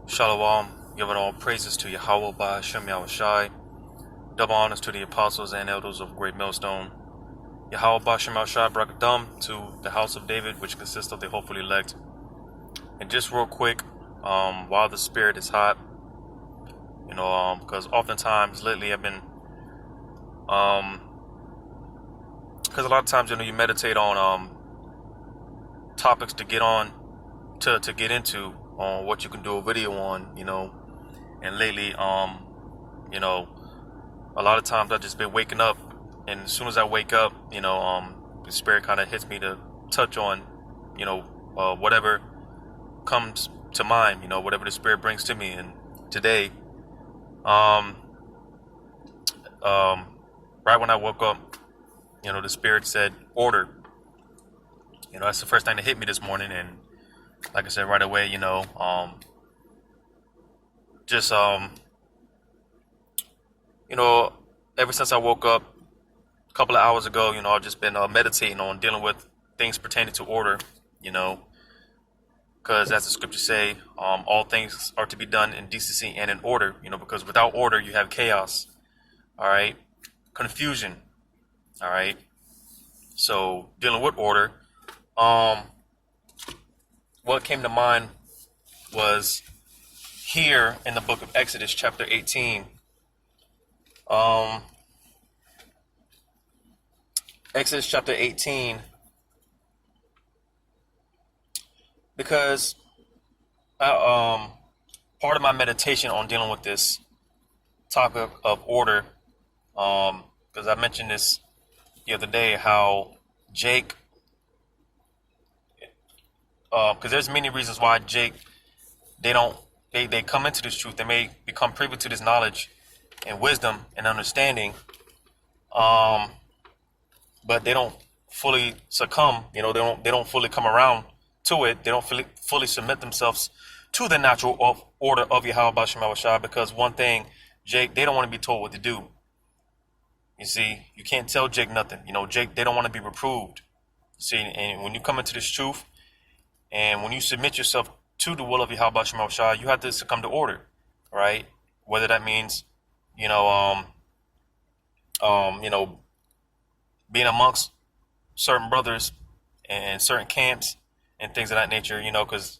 Shalom, giving all praises to Yahweh by Hashem Yahushai. Double honors to the apostles and elders of Great Millstone. Yahweh by Hashem Yahushai Brakadam to the house of David, which consists of the hopefully elect. And just real quick, while the spirit is hot, because oftentimes lately I've been, because a lot of times, you meditate on topics to get on, to get into, on what you can do a video on, and lately, a lot of times I've just been waking up, and as soon as I wake up, the spirit kind of hits me to touch on, whatever comes to mind, whatever the spirit brings to me. And today, right when I woke up, the spirit said order. That's the first thing that hit me this morning. And like I said, right away, ever since I woke up a couple of hours ago, I've just been meditating on dealing with things pertaining to order, because as the scriptures say, all things are to be done in decency and in order, because without order, you have chaos, all right, confusion, all right. So dealing with order, what came to mind was here in the book of Exodus, chapter 18. Exodus chapter 18, because part of my meditation on dealing with this topic of order, because I mentioned this the other day, how Jake, because there's many reasons why Jake, they come into this truth. They may become privy to this knowledge and wisdom and understanding, but they don't fully succumb. They don't fully come around to it. They don't fully submit themselves to the natural order of Yahweh B'Shem Yahushua, because one thing, Jake, they don't want to be told what to do. You see, you can't tell Jake nothing. Jake, they don't want to be reproved. See, and when you come into this truth, and when you submit yourself to the will of Yahweh B'Shem Yahushua, you have to succumb to order, right? Whether that means, being amongst certain brothers and certain camps and things of that nature, because,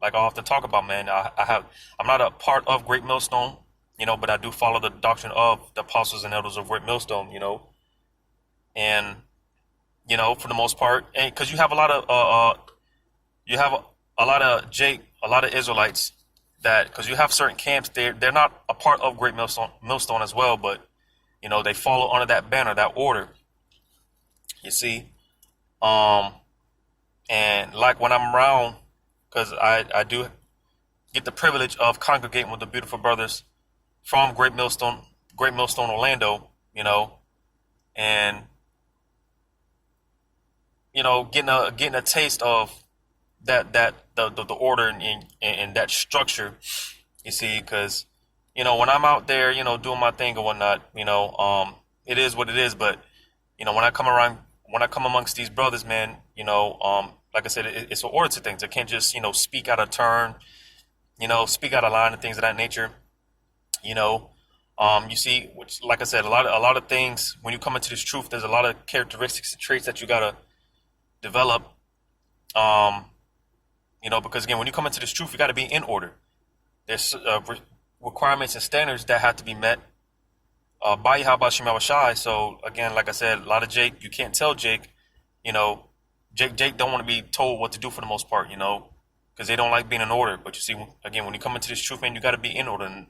like I often talk about, man, I'm not a part of Great Millstone, but I do follow the doctrine of the apostles and elders of Great Millstone, and, for the most part, and because you have a lot of, Jake, a lot of Israelites that, because you have certain camps, they're not a part of Great Millstone as well, but, they follow under that banner, that order. You see, and like when I'm around, because I do get the privilege of congregating with the beautiful brothers from Great Millstone Orlando, and getting a taste of the order and that structure. You see, because when I'm out there, doing my thing or whatnot, it is what it is. But when I come amongst these brothers, man, like I said, it's an order to things. I can't just, speak out of turn, speak out of line and things of that nature. You see, which, like I said, a lot of things, when you come into this truth, there's a lot of characteristics and traits that you gotta develop. Because again, when you come into this truth, you gotta be in order. There's requirements and standards that have to be met by Yahweh B'Shem Yahushua. So again, like I said, a lot of Jake, you can't tell Jake, Jake don't want to be told what to do for the most part, because they don't like being in order. But you see, again, when you come into this truth, man, you got to be in order. And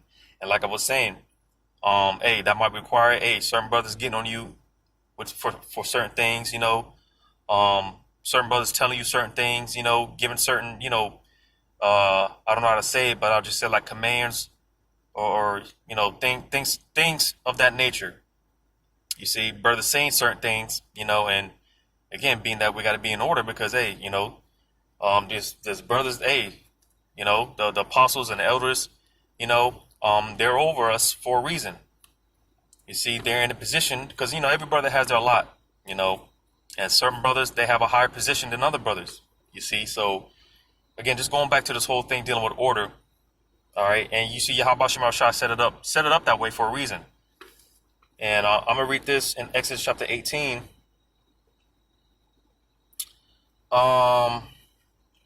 like I was saying, hey, that might require, certain brothers getting on you for certain things, certain brothers telling you certain things, giving certain, I don't know how to say it, but I'll just say like commands or things of that nature. You see, brothers saying certain things, and again, being that we got to be in order, because hey, there's brothers, hey, the apostles and the elders, they're over us for a reason. You see, they're in a position because every brother has their lot, and certain brothers, they have a higher position than other brothers. You see, so again, just going back to this whole thing dealing with order, All right, and you see Yahweh Shem Shai set it up that way for a reason. And I'm gonna read this in Exodus chapter 18.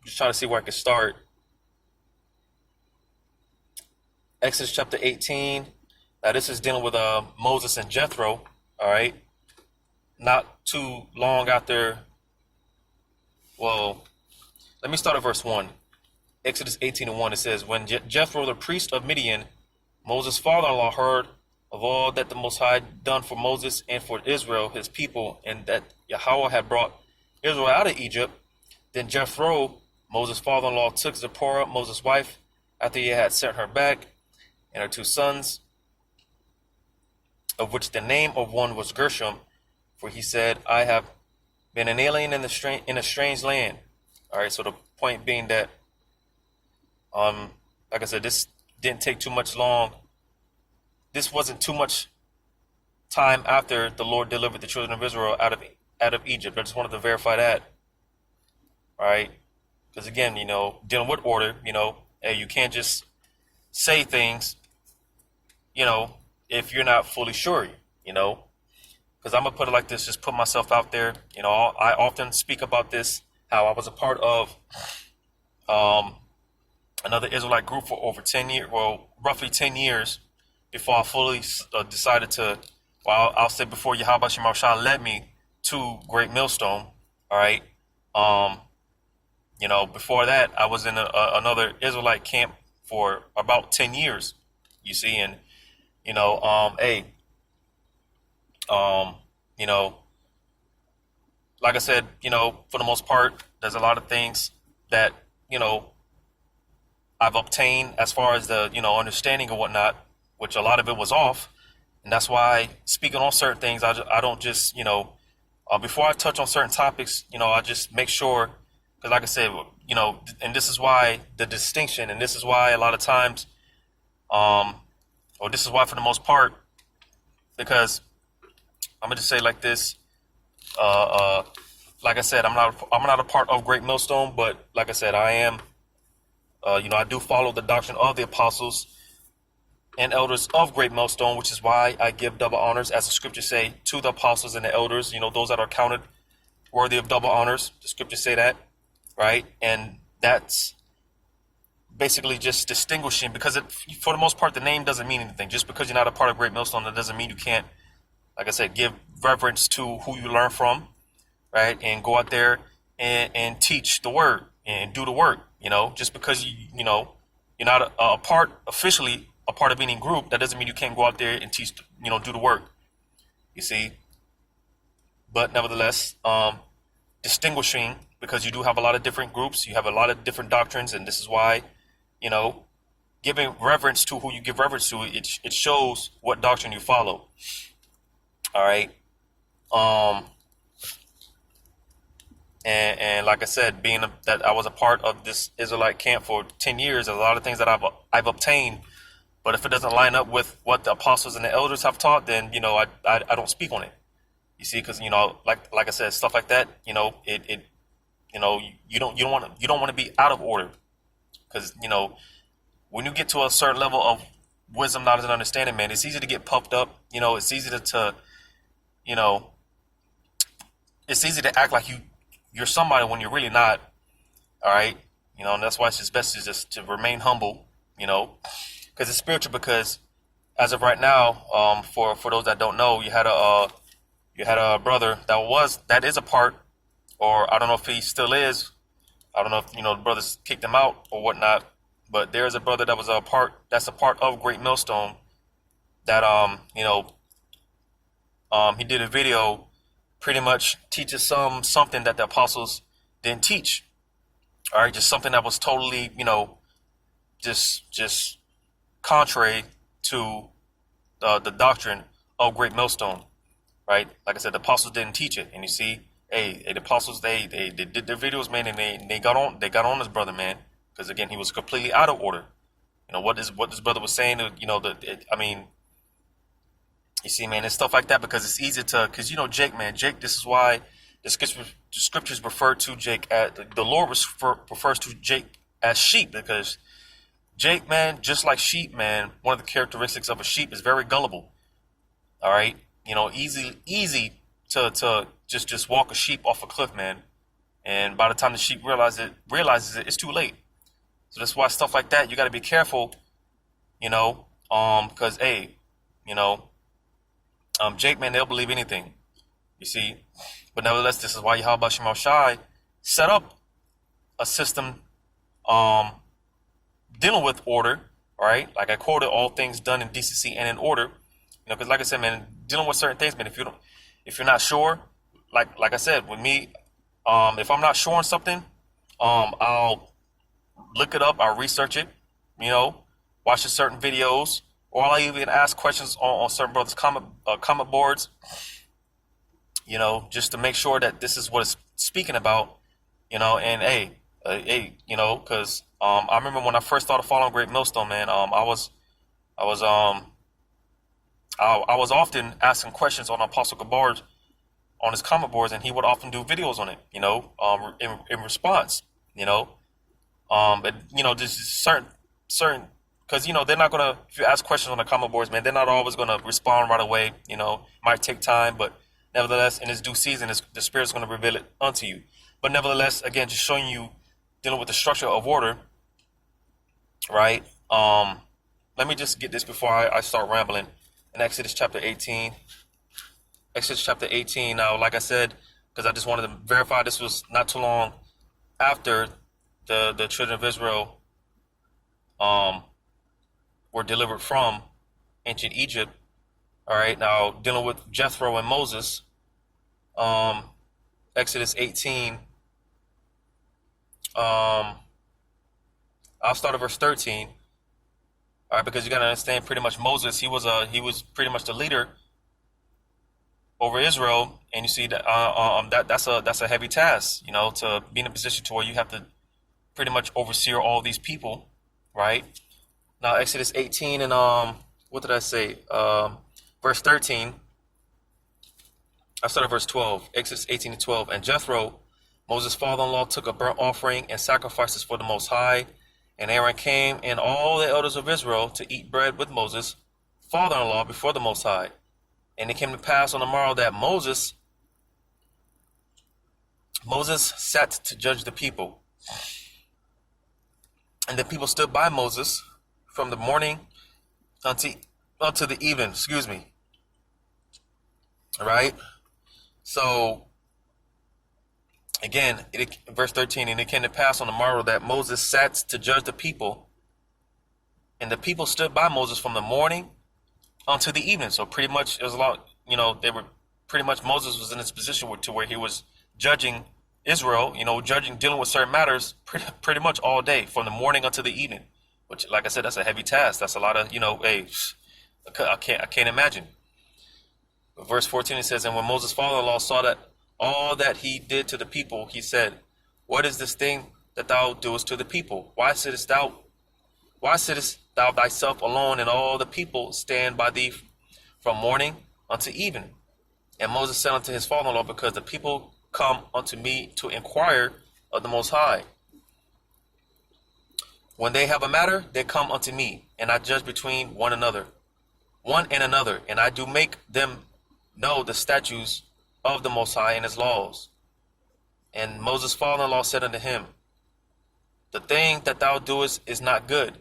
Just trying to see where I can start. Exodus chapter 18. Now this is dealing with Moses and Jethro. All right, not too long after. Well, let me start at verse 1. Exodus 18:1. It says, when Jethro the priest of Midian, Moses' father-in-law, heard of all that the Most High had done for Moses and for Israel, his people, and that Yahweh had brought Israel out of Egypt, then Jethro, Moses' father-in-law, took Zipporah, Moses' wife, after he had sent her back, and her 2 sons, of which the name of one was Gershom, for he said, I have been an alien in a strange land. All right, so the point being that, like I said, this didn't take too much long. This wasn't too much time after the Lord delivered the children of Israel out of Egypt. I just wanted to verify that. All right, because again, dealing with order, hey, you can't just say things, if you're not fully sure, because I'm gonna put it like this, just put myself out there. I often speak about this, how I was a part of another Israelite group for over 10 years, well, roughly 10 years before I fully decided to, well, I'll say before Yahweh Shem Shai led me to Great Millstone. All right. Before that, I was in another Israelite camp for about 10 years, you see, and, like I said, for the most part, there's a lot of things that, I've obtained as far as the, understanding and whatnot, which a lot of it was off. And that's why speaking on certain things, I don't just, before I touch on certain topics, I just make sure, because like I said, and this is why the distinction, and this is why a lot of times, or this is why for the most part, because I'm gonna just say like this, like I said, I'm not a part of Great Millstone, but like I said, I am, I do follow the doctrine of the apostles and elders of Great Millstone, which is why I give double honors, as the scriptures say, to the apostles and the elders, those that are counted worthy of double honors. The scriptures say that, right? And that's basically just distinguishing, because for the most part, the name doesn't mean anything. Just because you're not a part of Great Millstone, that doesn't mean you can't, like I said, give reverence to who you learn from, right? And go out there and teach the word and do the work. Just because you're not officially a part of any group, that doesn't mean you can't go out there and teach, do the work. You see, but nevertheless, distinguishing, because you do have a lot of different groups, you have a lot of different doctrines, and this is why, giving reverence to who you give reverence to, it shows what doctrine you follow. All right. And like I said, being that I was a part of this Israelite camp for 10 years, there's a lot of things that I've obtained. But if it doesn't line up with what the apostles and the elders have taught, then I don't speak on it. You see, because like I said, stuff like that, you don't want to be out of order, because when you get to a certain level of wisdom, knowledge, and understanding, man, it's easy to get puffed up. It's easy to it's easy to act like you're somebody when you're really not. All right, and that's why it's just best to remain humble, because it's spiritual. Because as of right now, for those that don't know, you had a brother that is a part, or I don't know if he still is. I don't know if the brothers kicked him out or whatnot, but there is a brother that was that's a part of Great Millstone that he did a video, pretty much teaches something that the apostles didn't teach. All right, just something that was totally, just contrary to the doctrine of Great Millstone, right? Like I said, the apostles didn't teach it, and you see, the apostles they did their videos, man, and they got on this brother, man, because again, he was completely out of order. What this brother was saying, you see, man, it's stuff like that, because it's easy to, because Jake, this is why the scriptures refer to Jake the Lord refers to Jake as sheep, because Jake, man, just like sheep, man, one of the characteristics of a sheep is very gullible. All right, easy to just walk a sheep off a cliff, man. And by the time the sheep realizes it, it's too late. So that's why stuff like that, you got to be careful, because hey, you know, Jake, man, they'll believe anything, you see. But nevertheless, this is why Yahweh Shem Shai set up a system, dealing with order, right? Like I quoted, all things done in decency and in order, because like I said, man, dealing with certain things, man, if you're not sure, like I said, with me, if I'm not sure on something, I'll look it up, I'll research it, watch the certain videos, or I'll even ask questions on certain brothers' comment boards, just to make sure that this is what it's speaking about, and because I remember when I first started following Great Millstone, man, I was often asking questions on Apostle Gabar's on his comment boards, and he would often do videos on it, in response, but just certain, because they're not gonna, if you ask questions on the comment boards, man, they're not always gonna respond right away. Might take time, but nevertheless, in its due season, the Spirit's gonna reveal it unto you. But nevertheless, again, just showing you, dealing with the structure of order, right? Let me just get this before I start rambling. In Exodus chapter 18. Exodus chapter 18. Now, like I said, because I just wanted to verify, this was not too long after the children of Israel were delivered from ancient Egypt. All right, now dealing with Jethro and Moses. Exodus 18. I'll start at verse 13. All right, because you got to understand, pretty much Moses, he was pretty much the leader over Israel, and you see that that's a heavy task, to be in a position to where you have to pretty much oversee all these people, right? Now Exodus 18 and what did I say? Verse 13. I started verse 12. Exodus 18 and 12. And Jethro, Moses' father-in-law, took a burnt offering and sacrifices for the Most High. And Aaron came and all the elders of Israel to eat bread with Moses' father-in-law before the Most High. And it came to pass on the morrow that Moses sat to judge the people. And the people stood by Moses from the morning unto the evening. Excuse me. All right. So again, verse 13, and it came to pass on the morrow that Moses sat to judge the people, and the people stood by Moses from the morning unto the evening. So pretty much, it was a lot, they were pretty much, Moses was in this position to where he was judging Israel, dealing with certain matters pretty much all day from the morning until the evening, which, like I said, that's a heavy task. That's a lot of, hey, I can't imagine. But verse 14, it says, and when Moses' father-in-law saw that all that he did to the people, he said, what is this thing that thou doest to the people? Why sittest thou thyself alone, and all the people stand by thee from morning unto even? And Moses said unto his father-in-law, because the people come unto me to inquire of the Most High. When they have a matter, they come unto me, and I judge between one and another, and I do make them know the statutes of the Most High and his laws. And Moses' father-in-law said unto him, the thing that thou doest is not good.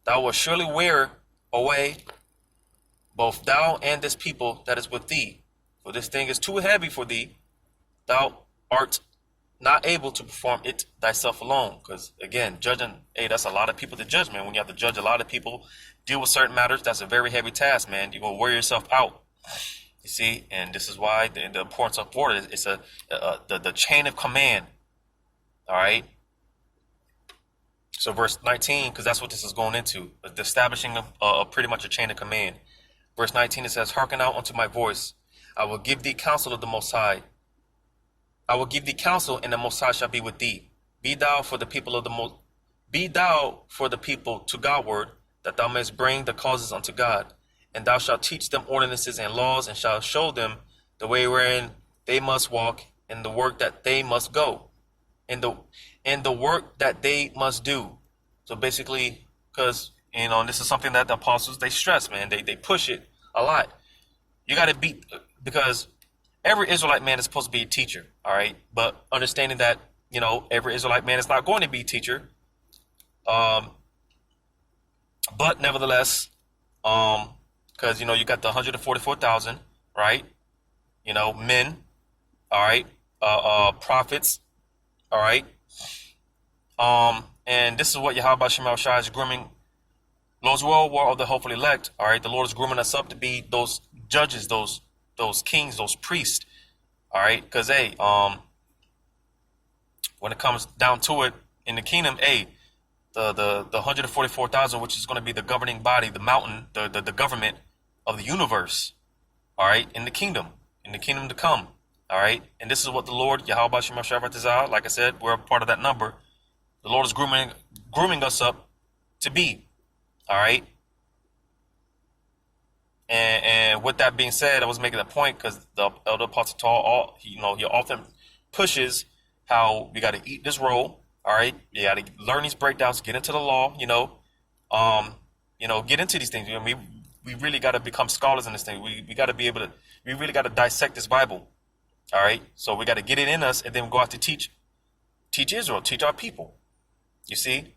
Thou wilt surely wear away both thou and this people that is with thee. For this thing is too heavy for thee. Thou art not able to perform it thyself alone. Because again, judging, hey, that's a lot of people to judge, man. When you have to judge a lot of people, deal with certain matters, that's a very heavy task, man. You're going to wear yourself out. You see, and this is why the importance of order is the chain of command. All right. So verse 19, because that's what this is going into, the establishing of pretty much a chain of command. Verse 19, it says, hearken out unto my voice. I will give thee counsel of the Most High. I will give thee counsel, and the Most High shall be with thee. Be thou for the people to Godward, that thou mayest bring the causes unto God. And thou shalt teach them ordinances and laws, and shalt show them the way wherein they must walk, and the work that they must go, and the work that they must do. So basically, because, and this is something that the apostles, they stress, man. They push it a lot. You got to be, because every Israelite man is supposed to be a teacher, all right? But understanding that, every Israelite man is not going to be a teacher. But nevertheless, because, you got the 144,000, right? Men, all right? Prophets, all right? And this is what Yahweh Shema Shai is grooming Lord's royal war of the hopefully elect, all right? The Lord is grooming us up to be those judges, those kings, those priests, all right? Because, hey, when it comes down to it in the kingdom, hey, the 144,000, which is going to be the governing body, the mountain, the government of the universe, all right, in the kingdom to come, all right? And this is what the Lord, Yahweh Shem Shavratazah, like I said, we're a part of that number. The Lord is grooming us up to be, all right? And with that being said, I was making a point because the Elder Apostle Paul, he often pushes how we got to eat this roll. All right, you got to learn these breakdowns, get into the law, get into these things. We really got to become scholars in this thing. We got to be able to, we really got to dissect this Bible. All right, so we got to get it in us and then go out to teach Israel, teach our people. You see?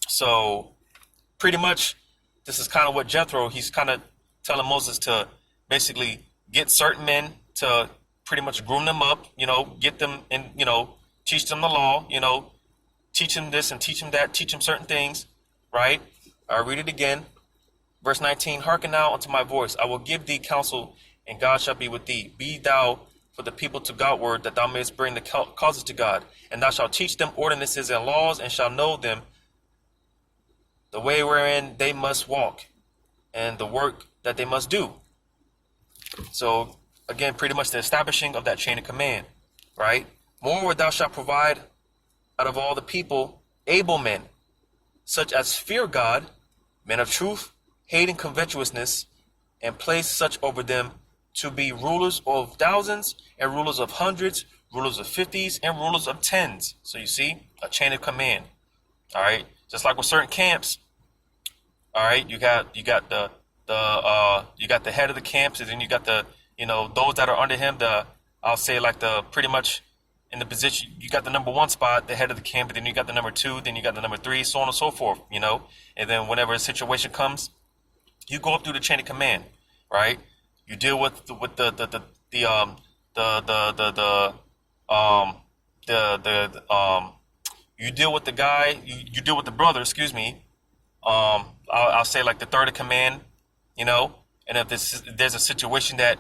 So pretty much this is kind of what Jethro, he's kind of telling Moses to basically get certain men to pretty much groom them up, get them in, teach them the law, teach them this and teach them that, teach them certain things, right? I'll read it again. Verse 19, hearken now unto my voice. I will give thee counsel, and God shall be with thee. Be thou for the people to Godward, that thou mayest bring the causes to God. And thou shalt teach them ordinances and laws, and shall know them the way wherein they must walk, and the work that they must do. So, again, pretty much the establishing of that chain of command, right? Moreover, thou shalt provide out of all the people able men, such as fear God, men of truth, hating covetousness, and place such over them to be rulers of thousands and rulers of hundreds, rulers of fifties, and rulers of tens. So you see, a chain of command. All right, just like with certain camps. All right, you got the head of the camps, and then you got the those that are under him. I'll say like the pretty much in the position, you got the number one spot, the head of the camp, and then you got the number two, then you got the number three, so on and so forth, and then whenever a situation comes, you go up through the chain of command, right? You deal with you deal with the guy, you deal with the brother, excuse me. I'll say like the third in command, and if there's a situation that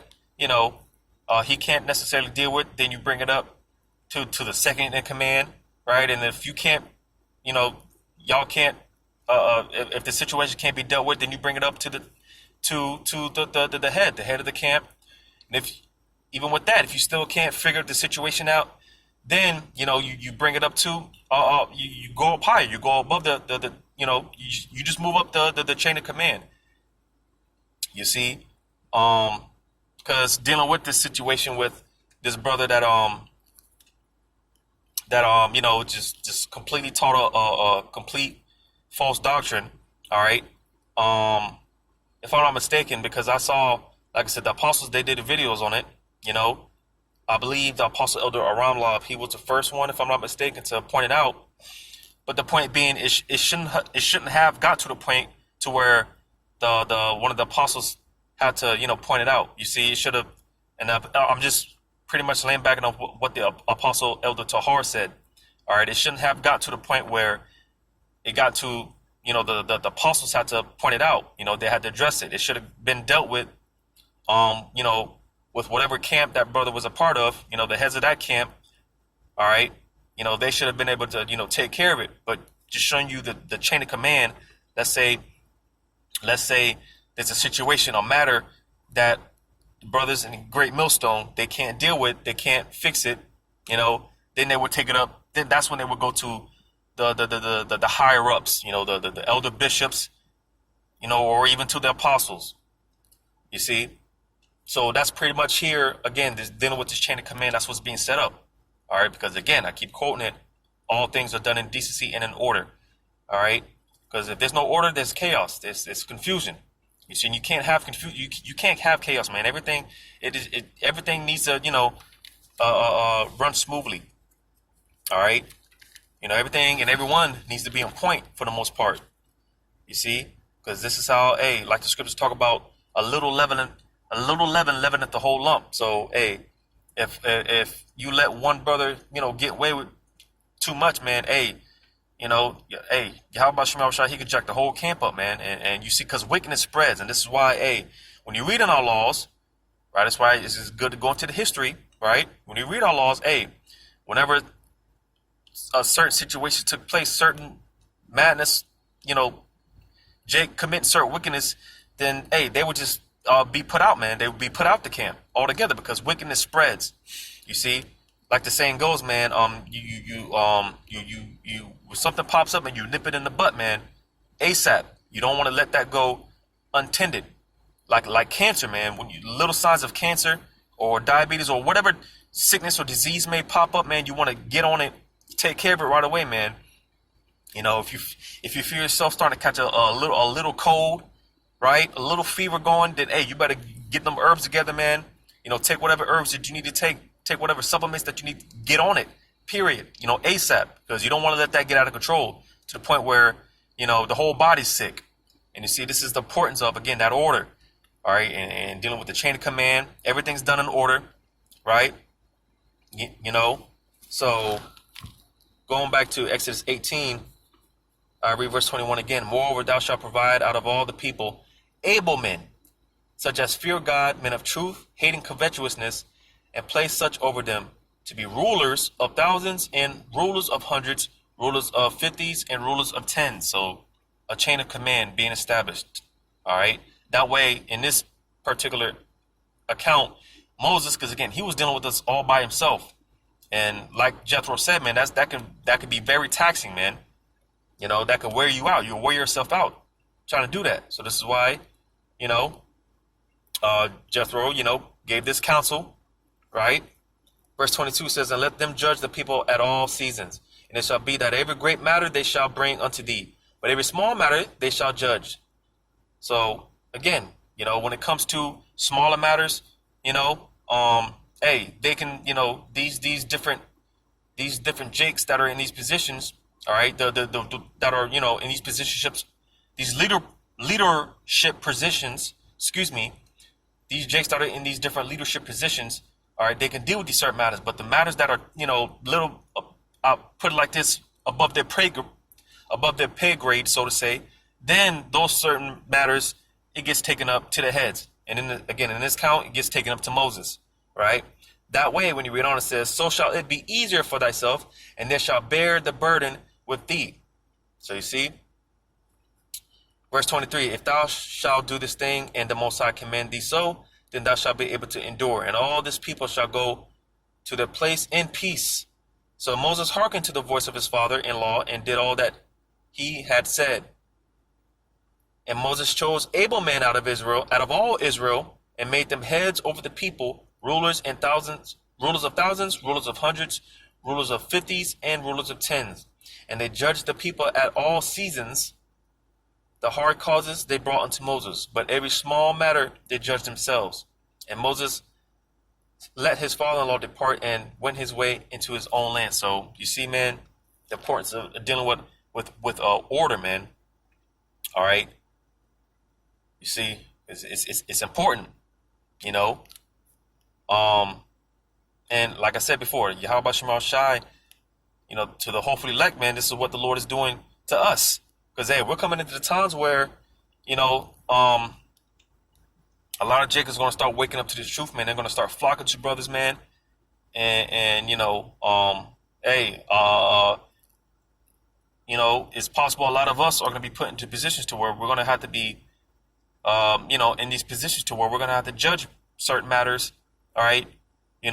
he can't necessarily deal with, then you bring it up to the second in command, right? And if you can't, y'all can't, if the situation can't be dealt with, then you bring it up to the head of the camp. And if even with that, if you still can't figure the situation out, then you bring it up to you go up higher, you go above the you just move up the chain of command. You see, because dealing with this situation with this brother that just completely taught a complete false doctrine. All right. If I'm not mistaken, because I saw, like I said, the apostles, they did the videos on it. I believe the apostle Elder Aram Lob, he was the first one, if I'm not mistaken, to point it out. But the point being, it shouldn't have got to the point to where the one of the apostles had to point it out. You see, it should have. And I'm just pretty much laying back on what the apostle Elder Tahar said. All right, it shouldn't have got to the point where it got to the apostles had to point it out. They had to address it. It should have been dealt with. With whatever camp that brother was a part of. The heads of that camp. All right. They should have been able to, take care of it. But just showing you the chain of command, let's say there's a situation, a matter that the brothers in Great Millstone, they can't deal with, they can't fix it, then they would take it up. Then that's when they would go to the higher ups, the elder bishops, or even to the apostles. You see? So that's pretty much here, again, this dealing with this chain of command, that's what's being set up. All right, because again, I keep quoting it, all things are done in decency and in order. All right. Because if there's no order, there's chaos. There's confusion. You see, and you can't have confusion. You can't have chaos, man. Everything needs to, run smoothly. All right. Everything and everyone needs to be on point for the most part. You see, because this is how, like the scriptures talk about, a little leaven leaveneth the whole lump. So, if you let one brother, get away with too much, man, how about Shema Shah? He could jack the whole camp up, man. And you see, because wickedness spreads, and this is why, when you read in our laws, right? That's why this is good to go into the history, right? When you read our laws, whenever a certain situation took place, certain madness, Jake committing certain wickedness, then they would just be put out, man. They would be put out the camp altogether because wickedness spreads. You see, like the saying goes, man. When something pops up and you nip it in the butt, man, ASAP. You don't want to let that go untended. Like cancer, man. When little signs of cancer or diabetes or whatever sickness or disease may pop up, man, you want to get on it, take care of it right away, man. If you feel yourself starting to catch a little cold, right, a little fever going, then you better get them herbs together, man. Take whatever herbs that you need to take whatever supplements that you need to get on it. Period. ASAP, because you don't want to let that get out of control to the point where the whole body's sick. And you see, this is the importance of, again, that order. All right, and dealing with the chain of command, everything's done in order, right? So going back to Exodus 18. I read verse 21 again. Moreover, thou shalt provide out of all the people able men, such as fear God, men of truth, hating covetousness, and place such over them to be rulers of thousands and rulers of hundreds, rulers of fifties and rulers of tens. So a chain of command being established. All right. That way, in this particular account, Moses, because again, he was dealing with us all by himself. And like Jethro said, man, that could be very taxing, man. That could wear you out. You'll wear yourself out trying to do that. So this is why, Jethro, gave this counsel, right? Verse 22 says, and let them judge the people at all seasons. And it shall be that every great matter they shall bring unto thee, but every small matter they shall judge. So again, when it comes to smaller matters, they can, these different jakes that are in these positions. All right, that are in these positions, these leadership positions. Excuse me, these jakes that are in these different leadership positions. All right, they can deal with these certain matters, but the matters that are little, I'll put it like this, above their pay grade, so to say, then those certain matters it gets taken up to the heads, and in this count it gets taken up to Moses. Right. That way, when you read on, it says, so shall it be easier for thyself, and they shall bear the burden with thee. So you see, verse 23, if thou shalt do this thing, and the Most High command thee so, then thou shalt be able to endure, and all this people shall go to their place in peace. So Moses hearkened to the voice of his father-in-law, and did all that he had said. And Moses chose able men out of all Israel, and made them heads over the people, rulers of thousands, rulers of hundreds, rulers of fifties, and rulers of tens. And they judged the people at all seasons. The hard causes they brought unto Moses, but every small matter they judged themselves. And Moses let his father-in-law depart and went his way into his own land. So you see, man, the importance of dealing with order, man. All right. You see, it's important, And like I said before, Yahweh Shema Shai, to the hopefully elect, man, this is what the Lord is doing to us. Because, we're coming into the times where, a lot of Jacob's going to start waking up to this truth, man. They're going to start flocking to brothers, man. It's possible a lot of us are going to be put into positions to where we're going to have to be, in these positions to where we're going to have to judge certain matters. All right. We're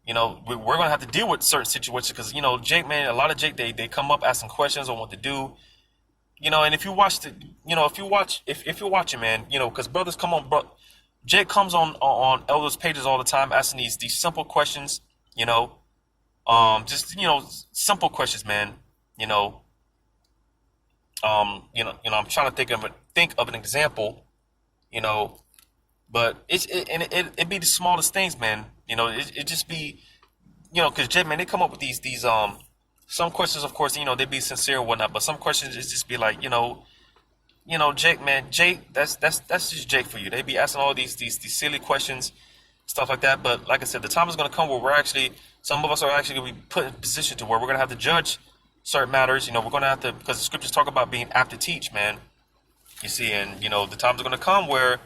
going to have to deal with certain situations because, Jake, man, a lot of Jake, they come up asking questions on what to do, and if you watch if you're watching, man, because brothers come on, Jake comes on elders pages all the time asking these simple questions, simple questions, man, I'm trying to think of an example, you know, but it be the smallest things, man. It just be, because Jay, man, they come up with these some questions, of course, they be sincere and whatnot, but some questions is just be like, Jake, man, Jake, that's just Jake for you. They be asking all these silly questions, stuff like that. But like I said, the time is gonna come where some of us are actually gonna be put in a position to where we're gonna have to judge certain matters. We're gonna have to, because the scriptures talk about being apt to teach, man. You see, and the times are gonna come where,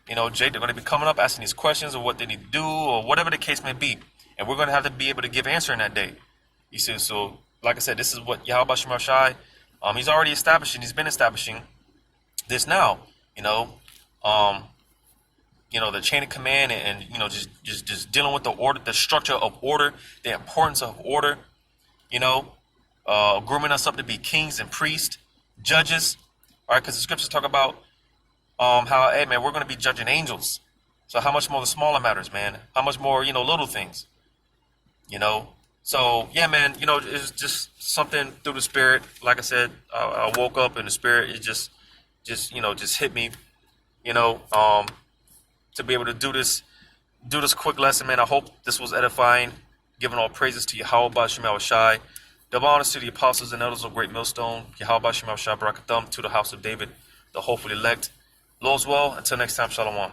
Jake, they're gonna be coming up asking these questions of what they need to do or whatever the case may be, and we're gonna have to be able to give answer in that day. You see, so like I said, this is what Yahweh Shemar Shai, he's already establishing. He's been establishing this now, um, the chain of command, and just dealing with the order, the structure of order, the importance of order, grooming us up to be kings and priests, judges, all right, because the scriptures talk about how, hey, man, we're going to be judging angels. So how much more the smaller matters, man? How much more, little things, So, yeah, man, it's just something through the spirit. Like I said, I woke up and the spirit, it just hit me, to be able to do this quick lesson, man. I hope this was edifying. Giving all praises to Yahweh Shemel Shai. Double honors to the apostles and elders of Great Millstone. Yahweh Shemel Shai Barakatham, to the house of David, the hopefully elect. Lord's well. Until next time, Shalom.